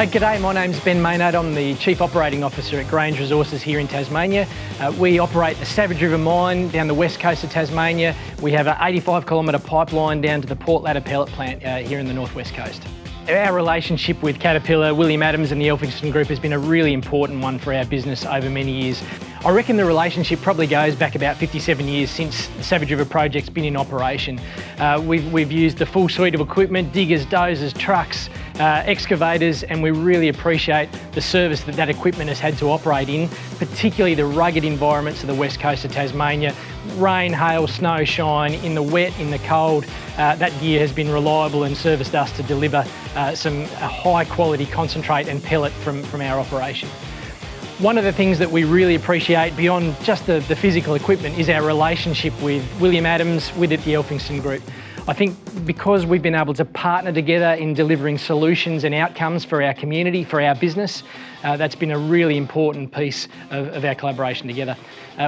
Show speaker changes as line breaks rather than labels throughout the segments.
G'day, my name's Ben Maynard. I'm the Chief Operating Officer at Grange Resources here in Tasmania. We operate the Savage River mine down the west coast of Tasmania. We have an 85-kilometre pipeline down to the Port Ladder pellet plant here in the northwest coast. Our relationship with Caterpillar, William Adams and the Elphinstone Group has been a really important one for our business over many years. I reckon the relationship probably goes back about 57 years since the Savage River project's been in operation. We've used the full suite of equipment, diggers, dozers, trucks, excavators, and we really appreciate the service that equipment has had to operate in, particularly the rugged environments of the west coast of Tasmania. Rain, hail, snow, shine, in the wet, in the cold, that gear has been reliable and serviced us to deliver some high quality concentrate and pellet from our operation. One of the things that we really appreciate beyond just the physical equipment is our relationship with William Adams, with the Elphinstone Group. I think because we've been able to partner together in delivering solutions and outcomes for our community, for our business, that's been a really important piece of our collaboration together.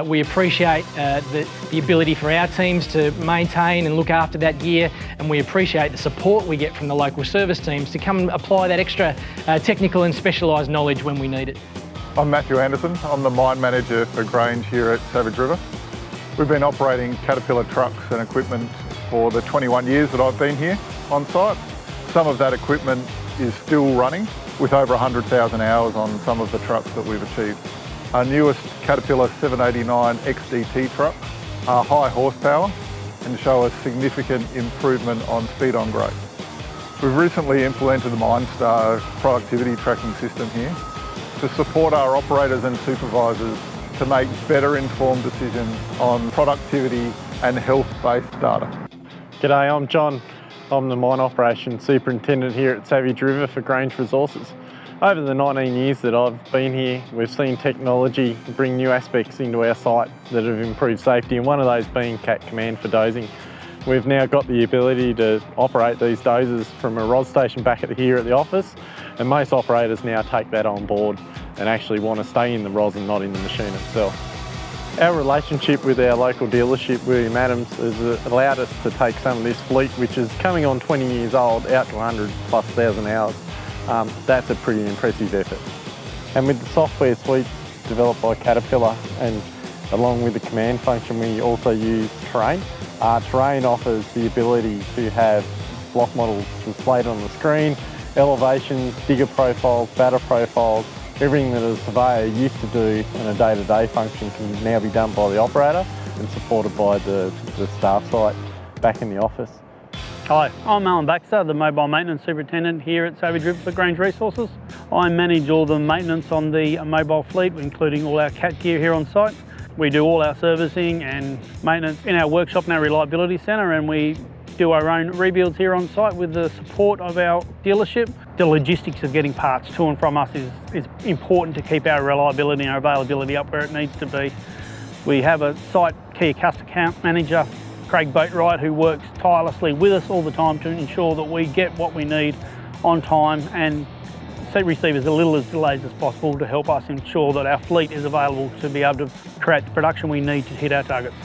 We appreciate the ability for our teams to maintain and look after that gear, and we appreciate the support we get from the local service teams to come and apply that extra technical and specialised knowledge when we need it.
I'm Matthew Anderson. I'm the mine manager for Grange here at Savage River. We've been operating Caterpillar trucks and equipment for the 21 years that I've been here on site. Some of that equipment is still running with over 100,000 hours on some of the trucks that we've achieved. Our newest Caterpillar 789 XDT trucks are high horsepower and show a significant improvement on speed on grade. We've recently implemented the MineStar productivity tracking system here to support our operators and supervisors to make better informed decisions on productivity and health-based data.
G'day, I'm John. I'm the Mine Operations Superintendent here at Savage River for Grange Resources. Over the 19 years that I've been here, we've seen technology bring new aspects into our site that have improved safety, and one of those being Cat Command for dozing. We've now got the ability to operate these dozers from a ROS station back here at the office, and most operators now take that on board and actually want to stay in the ROS and not in the machine itself. Our relationship with our local dealership, William Adams, has allowed us to take some of this fleet, which is coming on 20 years old, out to 100,000+ hours. That's a pretty impressive effort. And with the software suite developed by Caterpillar, and along with the command function, we also use Terrain. Terrain offers the ability to have block models displayed on the screen, elevations, digger profiles, batter profiles. Everything that a surveyor used to do in a day-to-day function can now be done by the operator and supported by the staff site back in the office.
Hi, I'm Alan Baxter, the Mobile Maintenance Superintendent here at Savage River for Grange Resources. I manage all the maintenance on the mobile fleet, including all our CAT gear here on site. We do all our servicing and maintenance in our workshop and our reliability centre, and we do our own rebuilds here on site with the support of our dealership. The logistics of getting parts to and from us is important to keep our reliability and our availability up where it needs to be. We have a site key account manager, Craig Boatwright, who works tirelessly with us all the time to ensure that we get what we need on time and receive as little as delays as possible to help us ensure that our fleet is available to be able to create the production we need to hit our targets.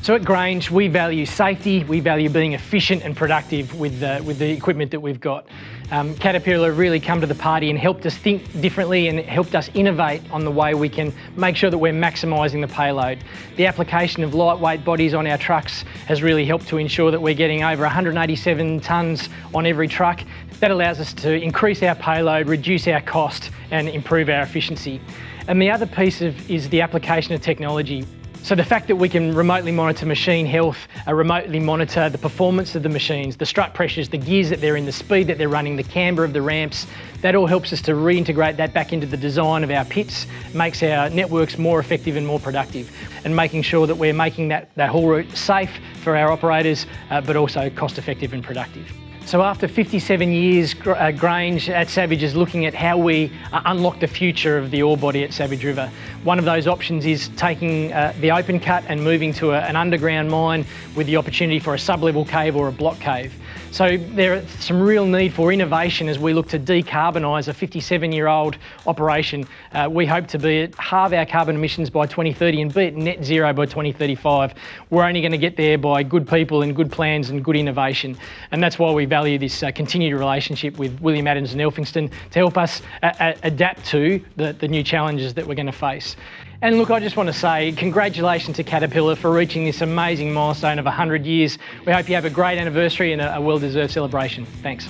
So at Grange, we value safety, we value being efficient and productive with the equipment that we've got. Caterpillar really come to the party and helped us think differently and helped us innovate on the way we can make sure that we're maximising the payload. The application of lightweight bodies on our trucks has really helped to ensure that we're getting over 187 tonnes on every truck. That allows us to increase our payload, reduce our cost and improve our efficiency. And the other piece is the application of technology. So the fact that we can remotely monitor machine health, remotely monitor the performance of the machines, the strut pressures, the gears that they're in, the speed that they're running, the camber of the ramps, that all helps us to reintegrate that back into the design of our pits, makes our networks more effective and more productive, and making sure that we're making that haul route safe for our operators, but also cost effective and productive. So after 57 years, Grange at Savage is looking at how we unlock the future of the ore body at Savage River. One of those options is taking the open cut and moving to an underground mine with the opportunity for a sub-level cave or a block cave. So there are some real need for innovation as we look to decarbonise a 57-year-old operation. We hope to be at halve our carbon emissions by 2030 and be at net zero by 2035. We're only going to get there by good people and good plans and good innovation. And that's why we've value this continued relationship with William Adams and Elphinstone to help us adapt to the new challenges that we're going to face. And look, I just want to say congratulations to Caterpillar for reaching this amazing milestone of 100 years. We hope you have a great anniversary and a well-deserved celebration. Thanks.